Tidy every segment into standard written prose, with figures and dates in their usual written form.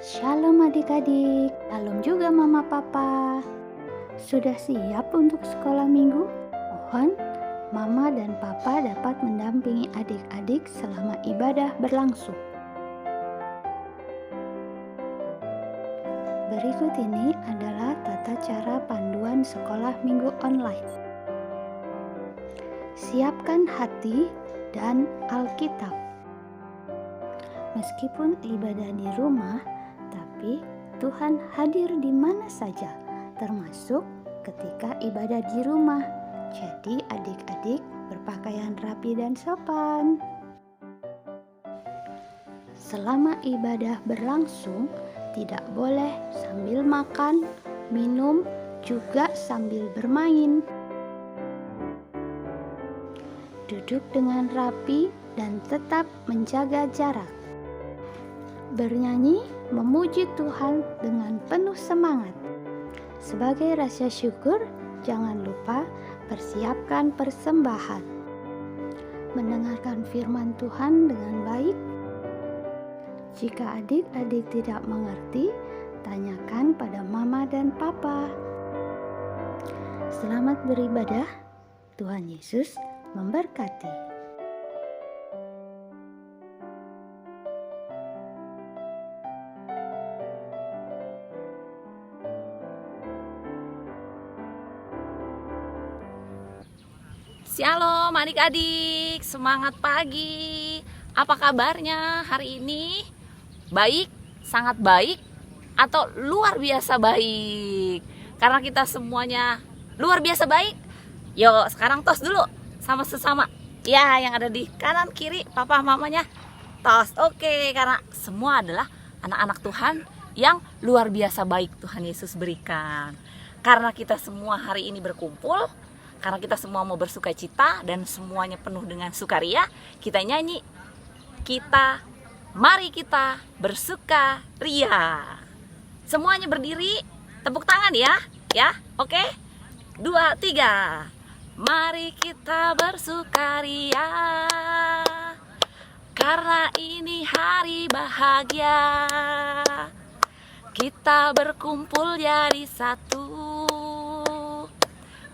Shalom adik-adik, shalom juga mama papa. Sudah siap untuk sekolah minggu? Mohon mama dan papa dapat mendampingi adik-adik selama ibadah berlangsung. Berikut ini adalah tata cara panduan sekolah minggu online. Siapkan hati dan Alkitab. Meskipun ibadah di rumah, tapi Tuhan hadir di mana saja, termasuk ketika ibadah di rumah. Jadi adik-adik berpakaian rapi dan sopan. Selama ibadah berlangsung, tidak boleh sambil makan, minum, juga sambil bermain. Duduk dengan rapi dan tetap menjaga jarak. Bernyanyi memuji Tuhan dengan penuh semangat. Sebagai rasa syukur, jangan lupa persiapkan persembahan. Mendengarkan firman Tuhan dengan baik. Jika adik-adik tidak mengerti, tanyakan pada mama dan papa. Selamat beribadah. Tuhan Yesus memberkati. Shalom adik-adik, semangat pagi. Apa kabarnya hari ini? Baik, sangat baik, atau luar biasa baik? Karena kita semuanya luar biasa baik. Yuk sekarang tos dulu sama sesama. Ya, yang ada di kanan kiri papa mamanya tos. Oke, karena semua adalah anak-anak Tuhan yang luar biasa baik Tuhan Yesus berikan. Karena kita semua hari ini berkumpul, karena kita semua mau bersuka cita dan semuanya penuh dengan sukaria, kita nyanyi, mari kita bersuka ria. Semuanya berdiri, tepuk tangan ya, oke? 2, 3. Mari kita bersukaria, karena ini hari bahagia. Kita berkumpul jadi satu.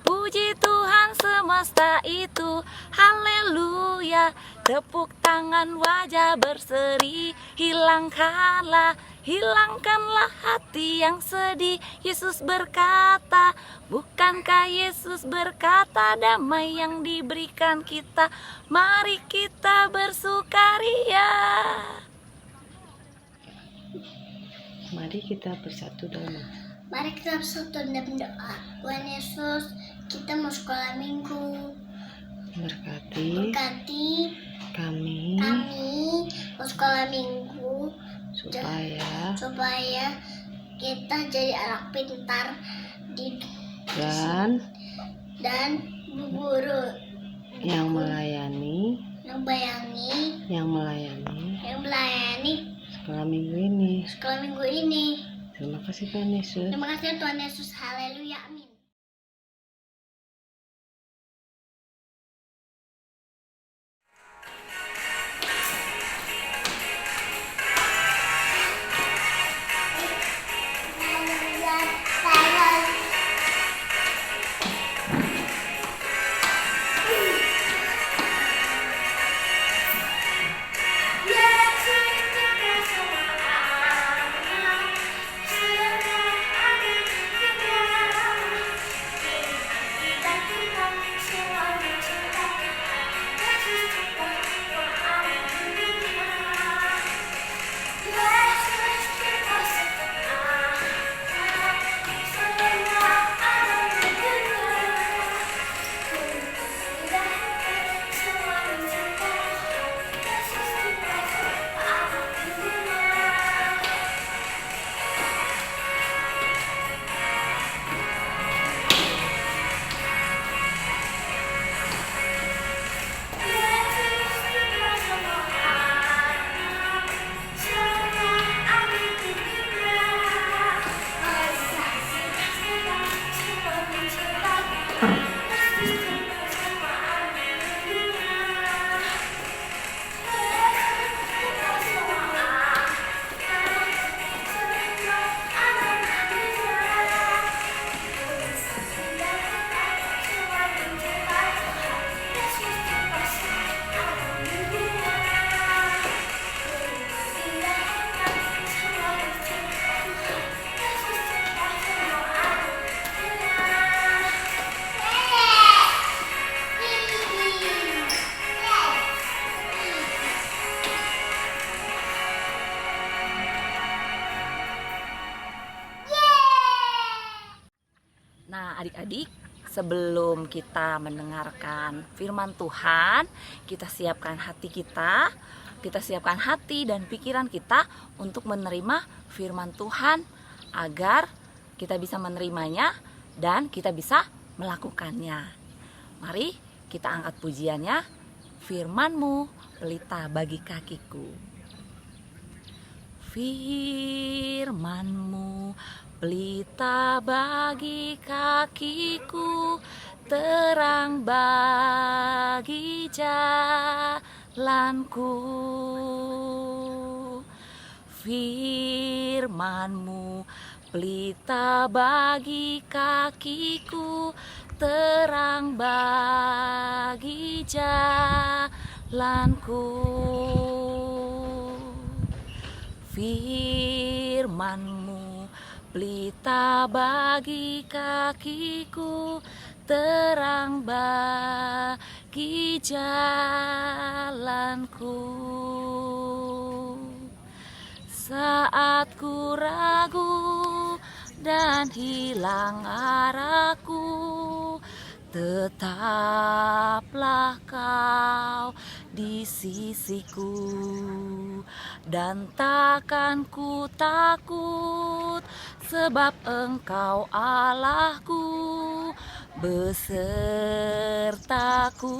Puji Tuhan semesta itu, haleluya. Tepuk tangan, wajah berseri. Hilangkanlah hati yang sedih. Yesus berkata, bukankah Yesus berkata, damai yang diberikan kita, mari kita bersukaria. Mari kita bersatu dalam Mari kita bersatu dalam doa. Tuhan Yesus, kita mau sekolah minggu. berkati kami mau sekolah minggu supaya kita jadi anak pintar dan guru yang melayani sekolah minggu ini. Terima kasih Tuhan Yesus. Terima kasih Tuhan Yesus. Haleluya. Amin. adik-adik, sebelum kita mendengarkan firman Tuhan, kita siapkan hati kita, siapkan hati dan pikiran kita untuk menerima firman Tuhan agar kita bisa menerimanya dan kita bisa melakukannya. Mari kita angkat pujiannya. Firman-Mu pelita bagi kakiku. Firman-Mu pelita bagi kakiku, terang bagi jalanku. Firman-Mu pelita bagi kakiku, terang bagi jalanku. Firman-Mu pelita bagi kakiku, terang bagi jalanku. Saat ku ragu dan hilang arahku, tetaplah Kau di sisiku, dan takkan ku takut, sebab Engkau Allahku besertaku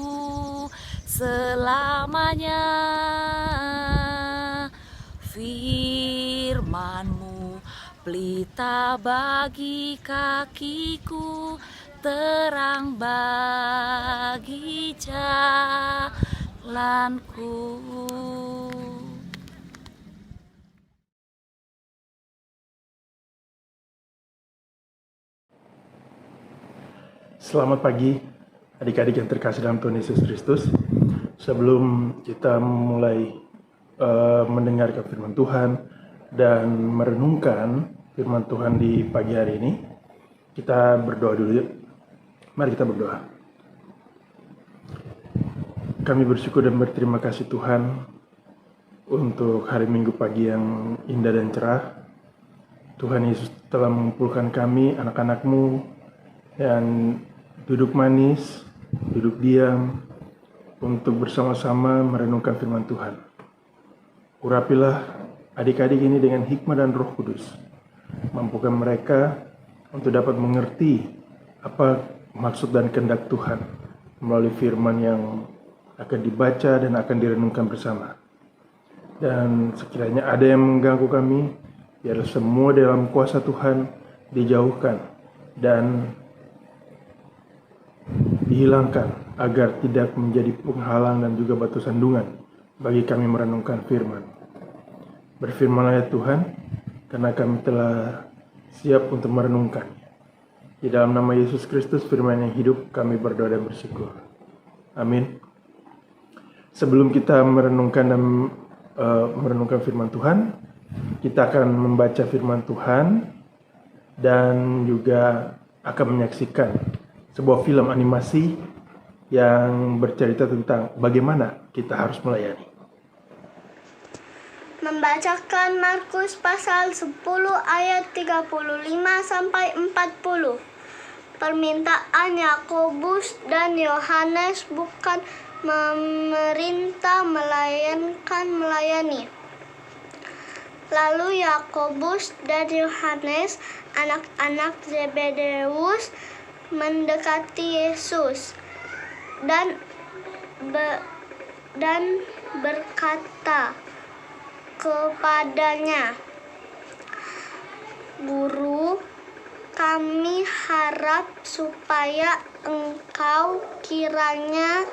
selamanya. Firman-Mu pelita bagi kakiku, terang bagi jalanku. Selamat pagi adik-adik yang terkasih dalam Tuhan Yesus Kristus. Sebelum kita mulai mendengarkan firman Tuhan dan merenungkan firman Tuhan di pagi hari ini, kita berdoa dulu yuk. Mari kita berdoa. Kami bersyukur dan berterima kasih Tuhan untuk hari Minggu pagi yang indah dan cerah. Tuhan Yesus telah mengumpulkan kami, anak-anak-Mu, dan duduk manis, duduk diam untuk bersama-sama merenungkan firman Tuhan. Urapilah adik-adik ini dengan hikmat dan Roh Kudus. Mampukan mereka untuk dapat mengerti apa maksud dan kehendak Tuhan melalui firman yang akan dibaca dan akan direnungkan bersama. Dan sekiranya ada yang mengganggu kami, biarlah semua dalam kuasa Tuhan dijauhkan dan dihilangkan agar tidak menjadi penghalang dan juga batu sandungan bagi kami merenungkan firman. Berfirmanlah ya Tuhan, karena kami telah siap untuk merenungkan. Di dalam nama Yesus Kristus, firman yang hidup, kami berdoa dan bersyukur. Amin. Sebelum kita merenungkan firman Tuhan, kita akan membaca firman Tuhan dan juga akan menyaksikan sebuah film animasi yang bercerita tentang bagaimana kita harus melayani. Membacakan Markus pasal 10 ayat 35 sampai 40. Permintaan Yakobus dan Yohanes bukan memerintah melainkan melayani. Lalu Yakobus dan Yohanes, anak-anak Zebedeus, mendekati Yesus dan berkata kepadanya, "Guru, kami harap supaya Engkau kiranya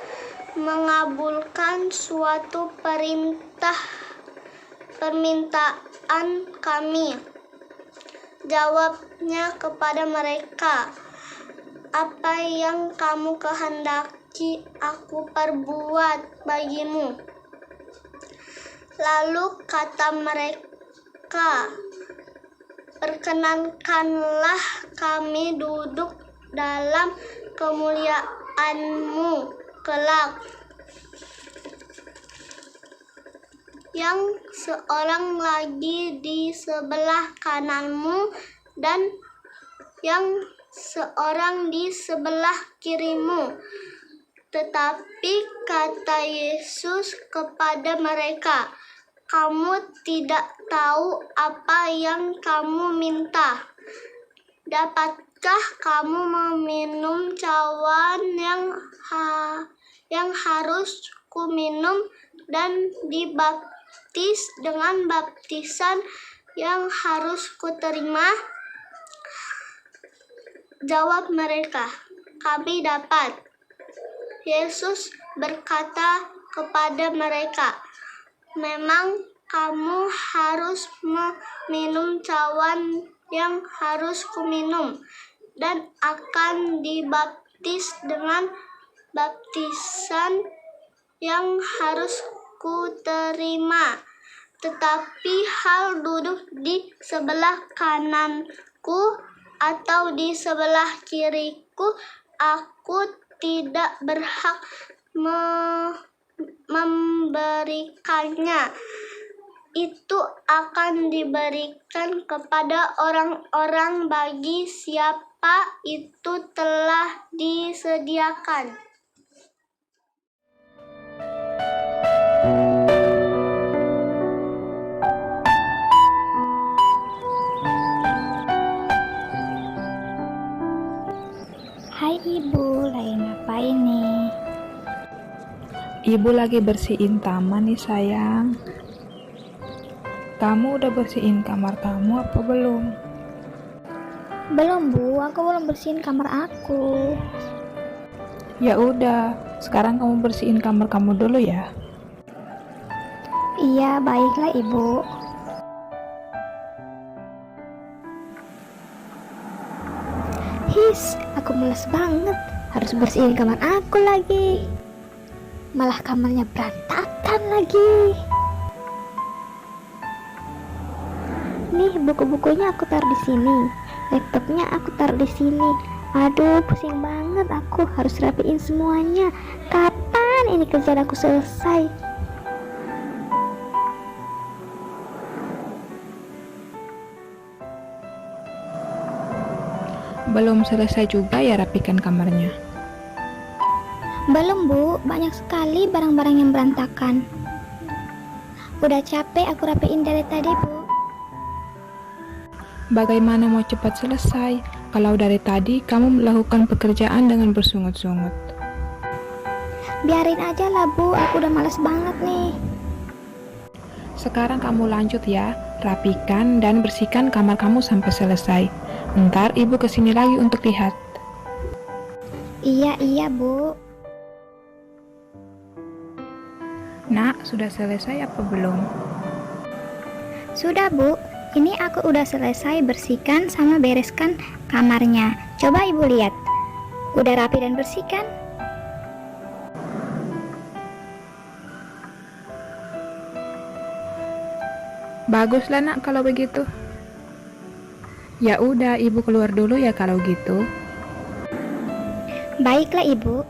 mengabulkan suatu permintaan kami." Jawabnya kepada mereka, "Apa yang kamu kehendaki aku perbuat bagimu?" Lalu kata mereka, "Perkenankanlah kami duduk dalam kemuliaan-Mu kelak." Yang seorang lagi di sebelah kanan-Mu dan yang seorang di sebelah kirimu. Tetapi kata Yesus kepada mereka, kamu tidak tahu apa yang kamu minta. Dapatkah kamu meminum cawan yang harus kuminum dan dibaptis dengan baptisan yang harus kuterima? Jawab mereka, kami dapat. Yesus berkata kepada mereka, memang kamu harus meminum cawan yang harus kuminum dan akan dibaptis dengan baptisan yang harus kuterima. Tetapi hal duduk di sebelah kananku atau di sebelah kiriku, aku tidak berhak memberikannya. Itu akan diberikan kepada orang-orang bagi siapa itu telah disediakan. Hai Ibu, lagi ngapain nih? Ibu lagi bersihin taman nih sayang. Kamu udah bersihin kamar kamu apa belum? Belum Bu, aku belum bersihin kamar aku. Ya udah, sekarang kamu bersihin kamar kamu dulu ya. Iya, baiklah Ibu. His, aku malas banget. Harus bersihin kamar aku lagi. Malah kamarnya berantakan lagi. Nih, buku-bukunya aku taruh di sini. Laptopnya aku taruh di sini. Aduh, pusing banget aku harus rapiin semuanya. Kapan ini kerjaan aku selesai? Belum selesai juga ya rapikan kamarnya. Belum Bu, banyak sekali barang-barang yang berantakan. Udah capek aku rapiin dari tadi Bu. Bagaimana mau cepat selesai kalau dari tadi kamu melakukan pekerjaan dengan bersungut-sungut? Biarin aja lah Bu, aku udah malas banget nih. Sekarang kamu lanjut ya, rapikan dan bersihkan kamar kamu sampai selesai. Ntar ibu kesini lagi untuk lihat. Iya Bu. Nak, sudah selesai apa belum? Sudah Bu, ini aku udah selesai bersihkan sama bereskan kamarnya. Coba Ibu lihat, udah rapi dan bersih kan? Baguslah nak kalau begitu. Ya udah, ibu keluar dulu ya kalau gitu. Baiklah Ibu.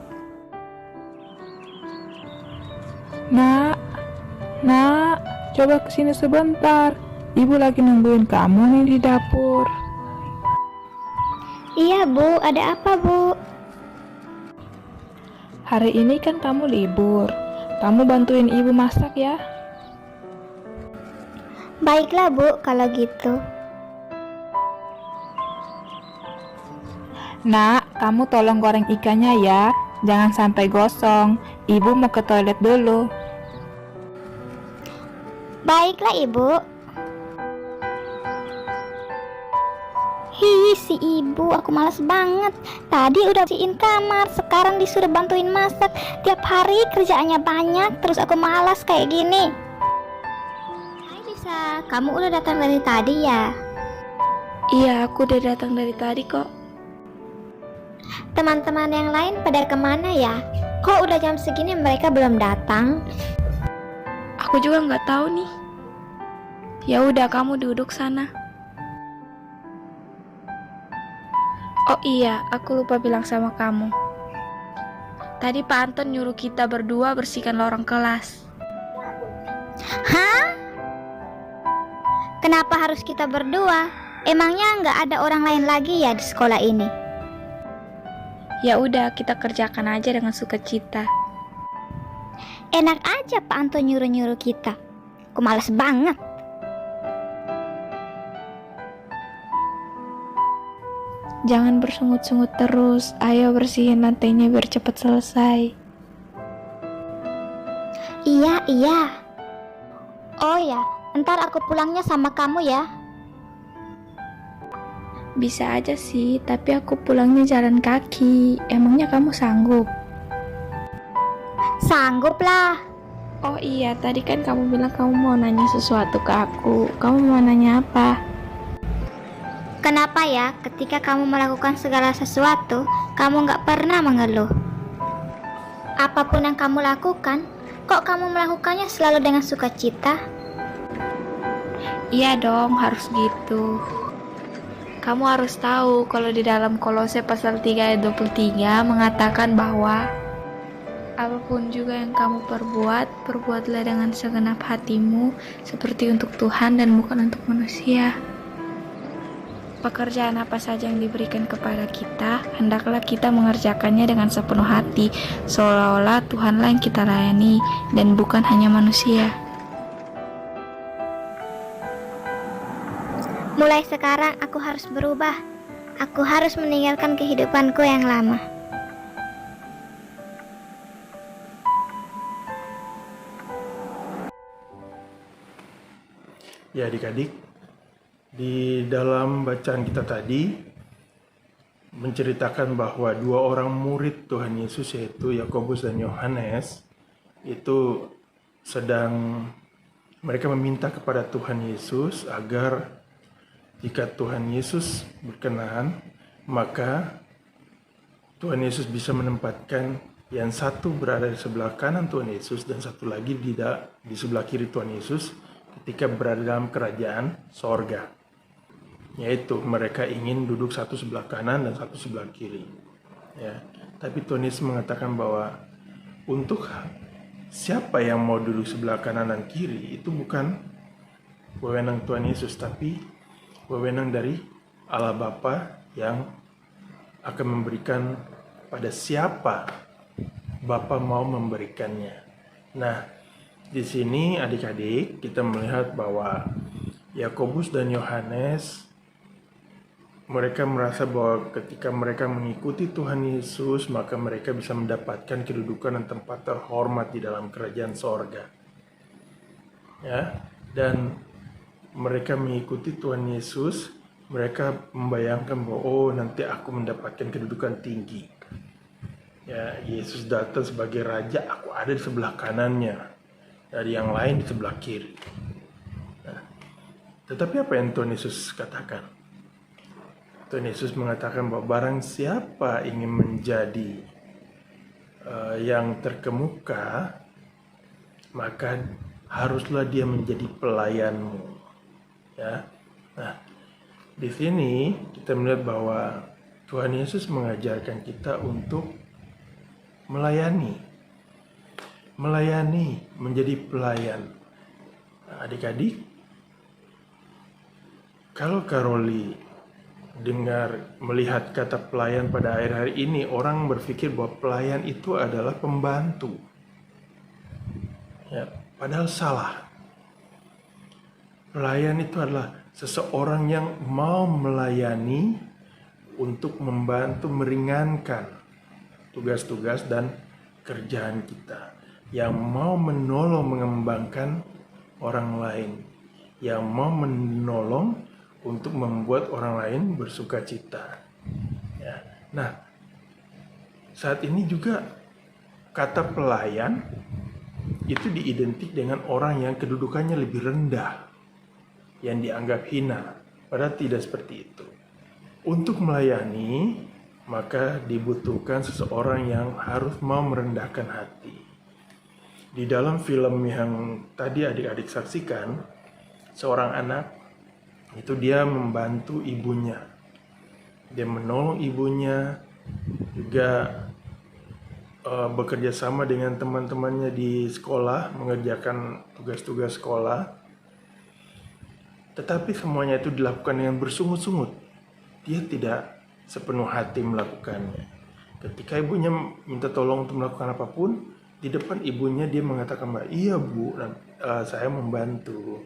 Nak, coba kesini sebentar. Ibu lagi nungguin kamu nih di dapur. Iya Bu, ada apa Bu? Hari ini kan kamu libur. Kamu bantuin ibu masak ya. Baiklah Bu, kalau gitu. Nak, kamu tolong goreng ikannya ya. Jangan sampai gosong. Ibu mau ke toilet dulu. Baiklah Ibu. Hi, si Ibu, aku malas banget. Tadi udah bersihin kamar, sekarang disuruh bantuin masak. Tiap hari kerjaannya banyak, terus aku malas kayak gini. Hai Lisa, kamu udah datang dari tadi ya? Iya, aku udah datang dari tadi kok. Teman-teman yang lain pada kemana ya? Kok udah jam segini mereka belum datang? Aku juga nggak tahu nih. Ya udah, kamu duduk sana. Oh iya, aku lupa bilang sama kamu. Tadi Pak Anton nyuruh kita berdua bersihkan lorong kelas. Hah? Kenapa harus kita berdua? Emangnya nggak ada orang lain lagi ya di sekolah ini? Ya udah, kita kerjakan aja dengan sukacita. Enak aja Pak Anton nyuruh-nyuruh kita. Aku malas banget. Jangan bersungut-sungut terus. Ayo bersihin lantainya biar cepat selesai. Iya. Oh ya, ntar aku pulangnya sama kamu ya. Bisa aja sih, tapi aku pulangnya jalan kaki. Emangnya kamu sanggup? Sanggup lah. Oh iya, tadi kan kamu bilang kamu mau nanya sesuatu ke aku. Kamu mau nanya apa? Kenapa ya ketika kamu melakukan segala sesuatu, kamu gak pernah mengeluh? Apapun yang kamu lakukan, kok kamu melakukannya selalu dengan sukacita? Iya dong, harus gitu. Kamu harus tahu kalau di dalam Kolose pasal 3 ayat 23 mengatakan bahwa apapun juga yang kamu perbuat, perbuatlah dengan segenap hatimu seperti untuk Tuhan dan bukan untuk manusia. Pekerjaan apa saja yang diberikan kepada kita, hendaklah kita mengerjakannya dengan sepenuh hati, seolah-olah Tuhanlah yang kita layani dan bukan hanya manusia. Mulai sekarang aku harus berubah. Aku harus meninggalkan kehidupanku yang lama. Ya adik-adik, di dalam bacaan kita tadi menceritakan bahwa dua orang murid Tuhan Yesus yaitu Yakobus dan Yohanes itu mereka meminta kepada Tuhan Yesus agar jika Tuhan Yesus berkenan, maka Tuhan Yesus bisa menempatkan yang satu berada di sebelah kanan Tuhan Yesus dan satu lagi di sebelah kiri Tuhan Yesus ketika berada dalam kerajaan sorga. Yaitu mereka ingin duduk satu sebelah kanan dan satu sebelah kiri. Ya, tapi Tuhan Yesus mengatakan bahwa untuk siapa yang mau duduk sebelah kanan dan kiri itu bukan wewenang Tuhan Yesus, tapi wewenang dari Allah Bapa yang akan memberikan pada siapa Bapa mau memberikannya. Nah, di sini adik-adik kita melihat bahwa Yakobus dan Yohanes mereka merasa bahwa ketika mereka mengikuti Tuhan Yesus, maka mereka bisa mendapatkan kedudukan dan tempat terhormat di dalam kerajaan sorga. Ya, dan mereka mengikuti Tuhan Yesus, mereka membayangkan bahwa nanti aku mendapatkan kedudukan tinggi. Ya, Yesus datang sebagai raja, aku ada di sebelah kanannya, dari yang lain di sebelah kiri. Nah, tetapi apa yang Tuhan Yesus katakan? Tuhan Yesus mengatakan bahwa barang siapa ingin menjadi yang terkemuka, maka haruslah dia menjadi pelayanmu. Ya, nah di sini kita melihat bahwa Tuhan Yesus mengajarkan kita untuk melayani, menjadi pelayan. Nah, adik-adik, kalau Karoli melihat kata pelayan pada akhir-akhir ini, orang berpikir bahwa pelayan itu adalah pembantu. Ya, padahal salah. Pelayan itu adalah seseorang yang mau melayani untuk membantu meringankan tugas-tugas dan kerjaan kita, yang mau menolong mengembangkan orang lain, yang mau menolong untuk membuat orang lain bersuka cita. Ya. Nah, saat ini juga kata pelayan itu diidentik dengan orang yang kedudukannya lebih rendah, yang dianggap hina, padahal tidak seperti itu. Untuk melayani, maka dibutuhkan seseorang yang harus mau merendahkan hati. Di dalam film yang tadi adik-adik saksikan, seorang anak itu dia membantu ibunya, dia menolong ibunya, juga bekerja sama dengan teman-temannya di sekolah, mengerjakan tugas-tugas sekolah. Tetapi semuanya itu dilakukan dengan bersungut-sungut. Dia tidak sepenuh hati melakukannya. Ketika ibunya minta tolong untuk melakukan apapun, di depan ibunya dia mengatakan, iya bu, saya membantu.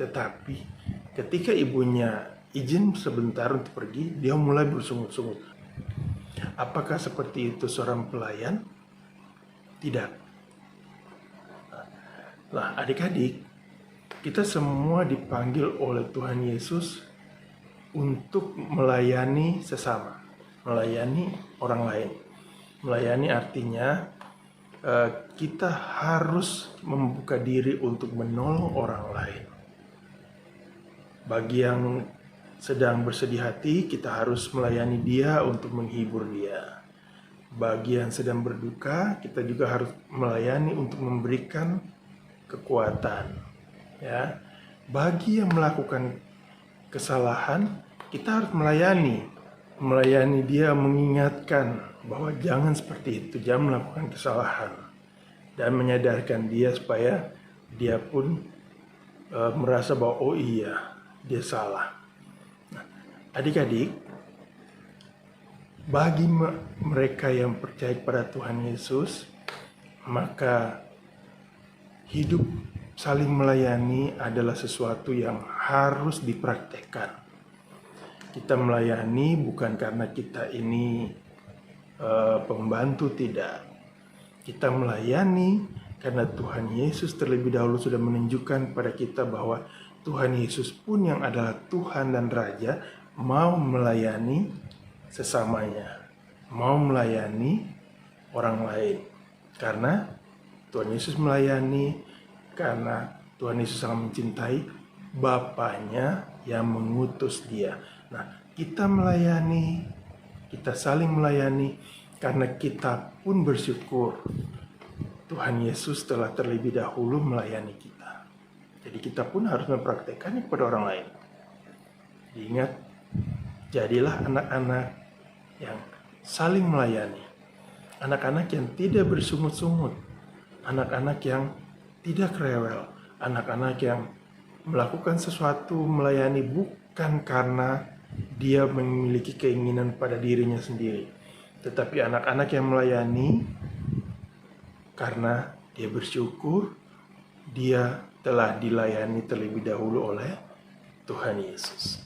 Tetapi ketika ibunya izin sebentar untuk pergi, dia mulai bersungut-sungut. Apakah seperti itu seorang pelayan? Tidak. Nah, adik-adik, kita semua dipanggil oleh Tuhan Yesus untuk melayani sesama, melayani orang lain. Melayani artinya kita harus membuka diri untuk menolong orang lain. Bagi yang sedang bersedih hati, kita harus melayani dia untuk menghibur dia. Bagi yang sedang berduka, kita juga harus melayani untuk memberikan kekuatan. Ya, bagi yang melakukan kesalahan, kita harus melayani dia, mengingatkan bahwa jangan seperti itu, jangan melakukan kesalahan, dan menyadarkan dia supaya dia pun merasa bahwa oh iya, dia salah. Nah, adik-adik, bagi mereka yang percaya kepada Tuhan Yesus, maka hidup saling melayani adalah sesuatu yang harus dipraktekkan. Kita melayani bukan karena kita ini pembantu, tidak. Kita melayani karena Tuhan Yesus terlebih dahulu sudah menunjukkan kepada kita bahwa Tuhan Yesus pun yang adalah Tuhan dan Raja mau melayani sesamanya, mau melayani orang lain. Karena Tuhan Yesus melayani, karena Tuhan Yesus sangat mencintai Bapaknya yang mengutus dia. Nah, kita melayani, kita saling melayani karena kita pun bersyukur Tuhan Yesus telah terlebih dahulu melayani kita. Jadi kita pun harus mempraktekannya kepada orang lain. Ingat, jadilah anak-anak yang saling melayani. Anak-anak yang tidak bersungut-sungut. Anak-anak yang tidak rewel. Anak-anak yang melakukan sesuatu melayani bukan karena dia memiliki keinginan pada dirinya sendiri. Tetapi anak-anak yang melayani karena dia bersyukur dia telah dilayani terlebih dahulu oleh Tuhan Yesus.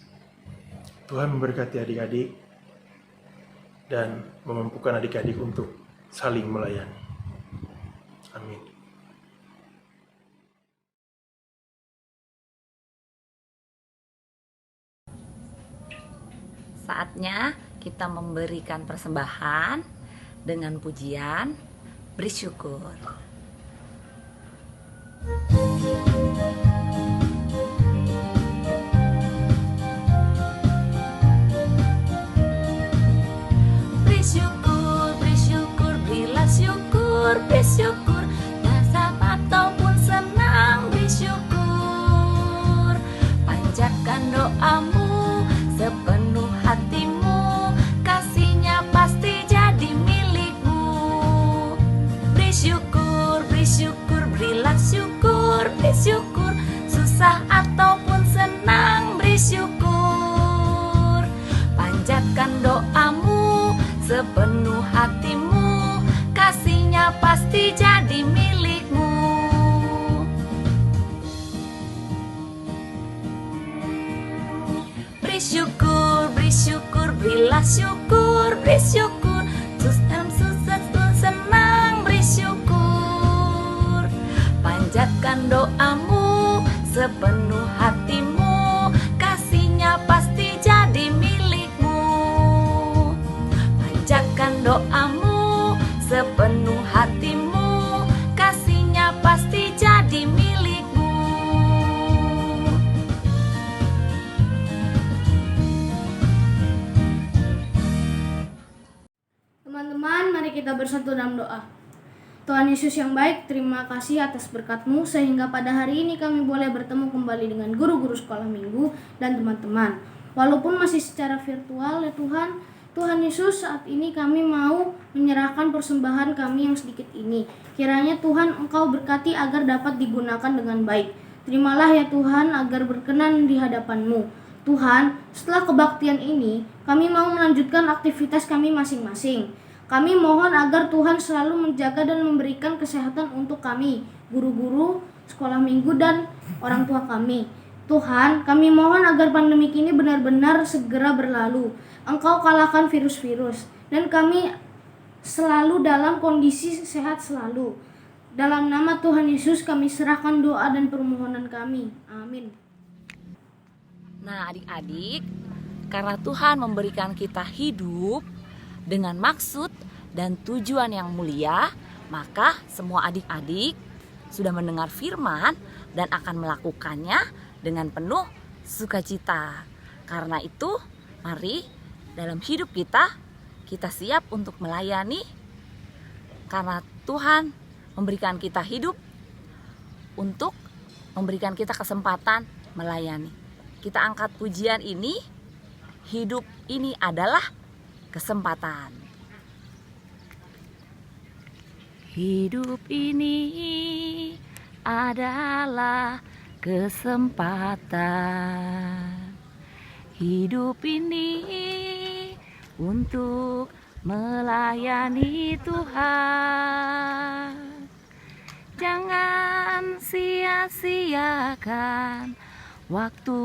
Tuhan memberkati adik-adik dan memampukan adik-adik untuk saling melayani. Amin. Saatnya kita memberikan persembahan dengan pujian bersyukur. Bersyukur, bersyukur, berilah syukur, bersyukur. Dasar ataupun senang bersyukur. Panjatkan doamu sepenuh hatimu, kasihnya pasti jadi milikmu. Bersyukur, bersyukur, berilah syukur, bersyukur. Susah ataupun senang bersyukur. Panjatkan doamu sepenuh hatimu, kasihnya pasti jadi milikmu. Bersyukur, bersyukur, berilah syukur, bersyukur. Dalam susah pun senang bersyukur. Panjatkan doamu sepenuh hatimu, kasihnya pasti jadi milikmu. Panjatkan doamu sepenuh hatimu, kasihnya pasti jadi milikmu. Teman-teman, mari kita bersatu dalam doa. Tuhan Yesus yang baik, terima kasih atas berkat-Mu sehingga pada hari ini kami boleh bertemu kembali dengan guru-guru sekolah minggu dan teman-teman. Walaupun masih secara virtual ya Tuhan, Tuhan Yesus, saat ini kami mau menyerahkan persembahan kami yang sedikit ini. Kiranya Tuhan Engkau berkati agar dapat digunakan dengan baik. Terimalah ya Tuhan agar berkenan di hadapan-Mu. Tuhan, setelah kebaktian ini, kami mau melanjutkan aktivitas kami masing-masing. Kami mohon agar Tuhan selalu menjaga dan memberikan kesehatan untuk kami, guru-guru, sekolah minggu, dan orang tua kami. Tuhan, kami mohon agar pandemi ini benar-benar segera berlalu. Engkau kalahkan virus-virus, dan kami selalu dalam kondisi sehat selalu. Dalam nama Tuhan Yesus kami serahkan doa dan permohonan kami. Amin. Nah, adik-adik, karena Tuhan memberikan kita hidup dengan maksud dan tujuan yang mulia, maka semua adik-adik sudah mendengar firman dan akan melakukannya dengan penuh sukacita. Karena itu, mari dalam hidup kita siap untuk melayani, karena Tuhan memberikan kita hidup untuk memberikan kita kesempatan melayani. Kita angkat pujian ini, hidup ini adalah kesempatan. Hidup ini adalah kesempatan. Hidup ini untuk melayani Tuhan. Jangan sia-siakan waktu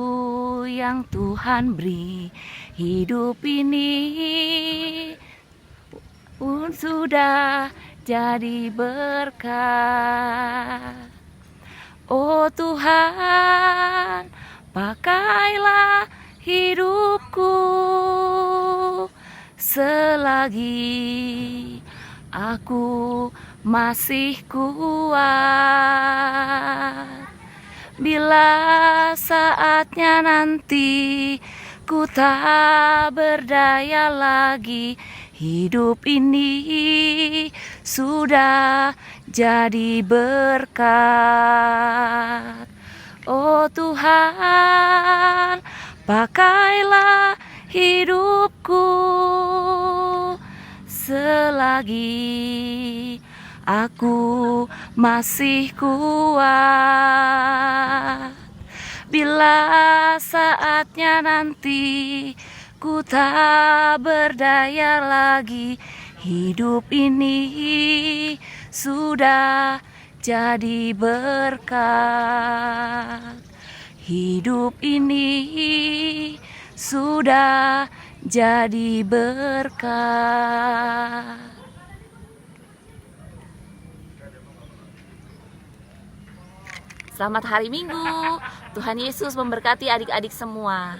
yang Tuhan beri. Hidup ini pun sudah jadi berkat. Oh Tuhan, pakailah hidupku selagi aku masih kuat. Bila saatnya nanti ku tak berdaya lagi, hidup ini sudah jadi berkat. Oh Tuhan, pakailah hidupku selagi aku masih kuat. Bila saatnya nanti ku tak berdaya lagi, hidup ini sudah jadi berkat. Hidup ini sudah jadi berkat. Selamat hari Minggu. Tuhan Yesus memberkati adik-adik semua.